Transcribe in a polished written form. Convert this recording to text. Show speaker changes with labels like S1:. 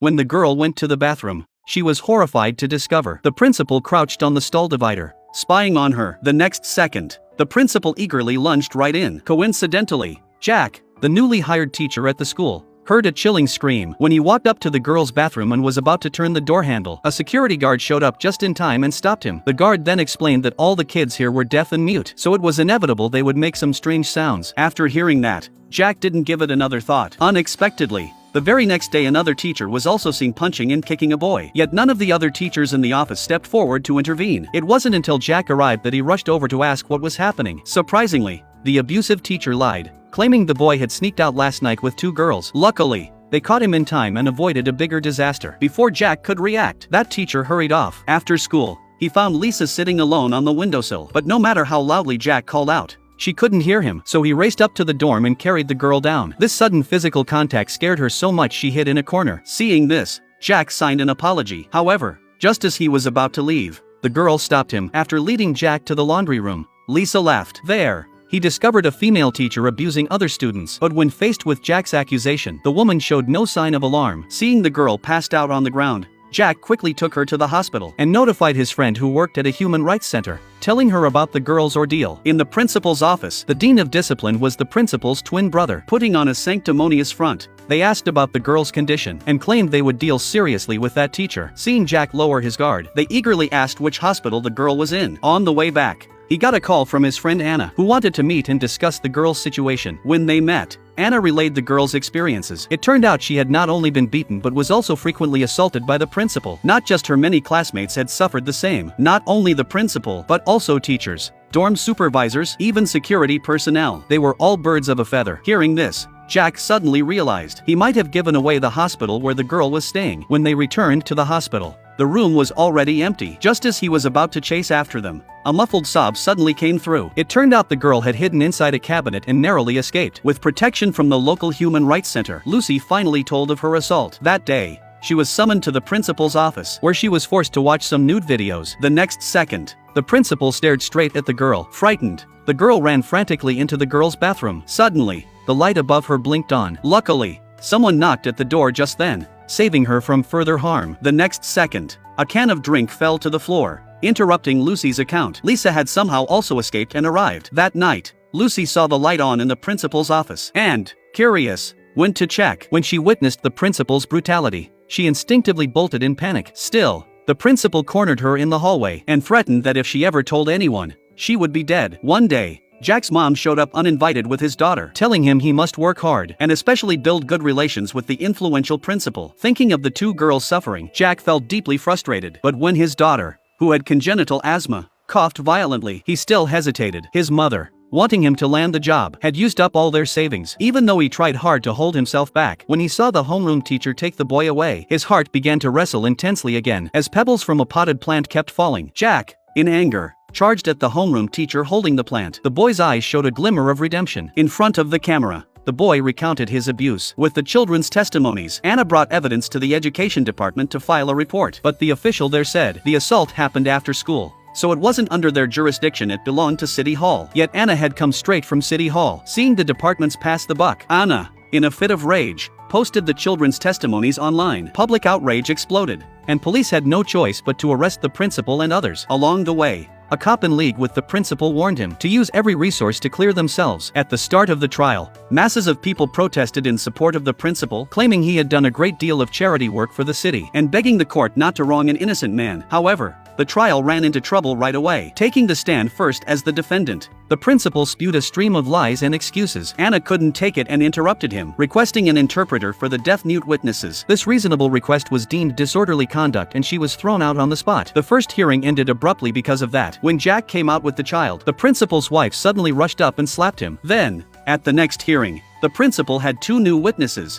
S1: When the girl went to the bathroom, she was horrified to discover the principal crouched on the stall divider, spying on her. The next second, the principal eagerly lunged right in. Coincidentally, Jack, the newly hired teacher at the school, heard a chilling scream. When he walked up to the girl's bathroom and was about to turn the door handle, a security guard showed up just in time and stopped him. The guard then explained that all the kids here were deaf and mute, so it was inevitable they would make some strange sounds. After hearing that, Jack didn't give it another thought. Unexpectedly, the very next day another teacher was also seen punching and kicking a boy. Yet none of the other teachers in the office stepped forward to intervene. It wasn't until Jack arrived that he rushed over to ask what was happening. Surprisingly, the abusive teacher lied, claiming the boy had sneaked out last night with 2 girls. Luckily, they caught him in time and avoided a bigger disaster. Before Jack could react, that teacher hurried off. After school, he found Lisa sitting alone on the windowsill. But no matter how loudly Jack called out, she couldn't hear him, so he raced up to the dorm and carried the girl down. This sudden physical contact scared her so much she hid in a corner. Seeing this, Jack signed an apology. However, just as he was about to leave, the girl stopped him. After leading Jack to the laundry room, Lisa laughed. There, he discovered a female teacher abusing other students. But when faced with Jack's accusation, the woman showed no sign of alarm. Seeing the girl passed out on the ground, Jack quickly took her to the hospital and notified his friend who worked at a human rights center, telling her about the girl's ordeal. In the principal's office, the dean of discipline was the principal's twin brother. Putting on a sanctimonious front, they asked about the girl's condition and claimed they would deal seriously with that teacher. Seeing Jack lower his guard, they eagerly asked which hospital the girl was in. On the way back, he got a call from his friend Anna, who wanted to meet and discuss the girl's situation. When they met, Anna relayed the girl's experiences. It turned out she had not only been beaten but was also frequently assaulted by the principal. Not just her, many classmates had suffered the same. Not only the principal, but also teachers, dorm supervisors, even security personnel. They were all birds of a feather. Hearing this, Jack suddenly realized he might have given away the hospital where the girl was staying. When they returned to the hospital, the room was already empty. Just as he was about to chase after them, a muffled sob suddenly came through. It turned out the girl had hidden inside a cabinet and narrowly escaped. With protection from the local human rights center, Lucy finally told of her assault. That day, she was summoned to the principal's office, where she was forced to watch some nude videos. The next second, the principal stared straight at the girl. Frightened, the girl ran frantically into the girl's bathroom. Suddenly, the light above her blinked on. Luckily, someone knocked at the door just then, saving her from further harm. The next second, a can of drink fell to the floor, interrupting Lucy's account. Lisa had somehow also escaped and arrived. That night, Lucy saw the light on in the principal's office and, curious, went to check. When she witnessed the principal's brutality, she instinctively bolted in panic. Still, the principal cornered her in the hallway and threatened that if she ever told anyone, she would be dead. One day, Jack's mom showed up uninvited with his daughter, telling him he must work hard and especially build good relations with the influential principal. Thinking of the 2 girls suffering, Jack felt deeply frustrated. But when his daughter, who had congenital asthma, coughed violently, he still hesitated. His mother, wanting him to land the job, had used up all their savings. Even though he tried hard to hold himself back, when he saw the homeroom teacher take the boy away, his heart began to wrestle intensely again, as pebbles from a potted plant kept falling. Jack, in anger, charged at the homeroom teacher holding the plant. The boy's eyes showed a glimmer of redemption. In front of the camera, the boy recounted his abuse. With the children's testimonies, Anna brought evidence to the education department to file a report. But the official there said the assault happened after school, so it wasn't under their jurisdiction, it belonged to City Hall. Yet Anna had come straight from City Hall. Seeing the departments pass the buck, Anna, in a fit of rage, posted the children's testimonies online. Public outrage exploded, and police had no choice but to arrest the principal and others. Along the way, a cop in league with the principal warned him to use every resource to clear themselves. At the start of the trial, masses of people protested in support of the principal, claiming he had done a great deal of charity work for the city and begging the court not to wrong an innocent man. However, the trial ran into trouble right away. Taking the stand first as the defendant, the principal spewed a stream of lies and excuses. Anna couldn't take it and interrupted him, requesting an interpreter for the deaf-mute witnesses. This reasonable request was deemed disorderly conduct and she was thrown out on the spot. The first hearing ended abruptly because of that. When Jack came out with the child, the principal's wife suddenly rushed up and slapped him. Then, at the next hearing, the principal had 2 new witnesses,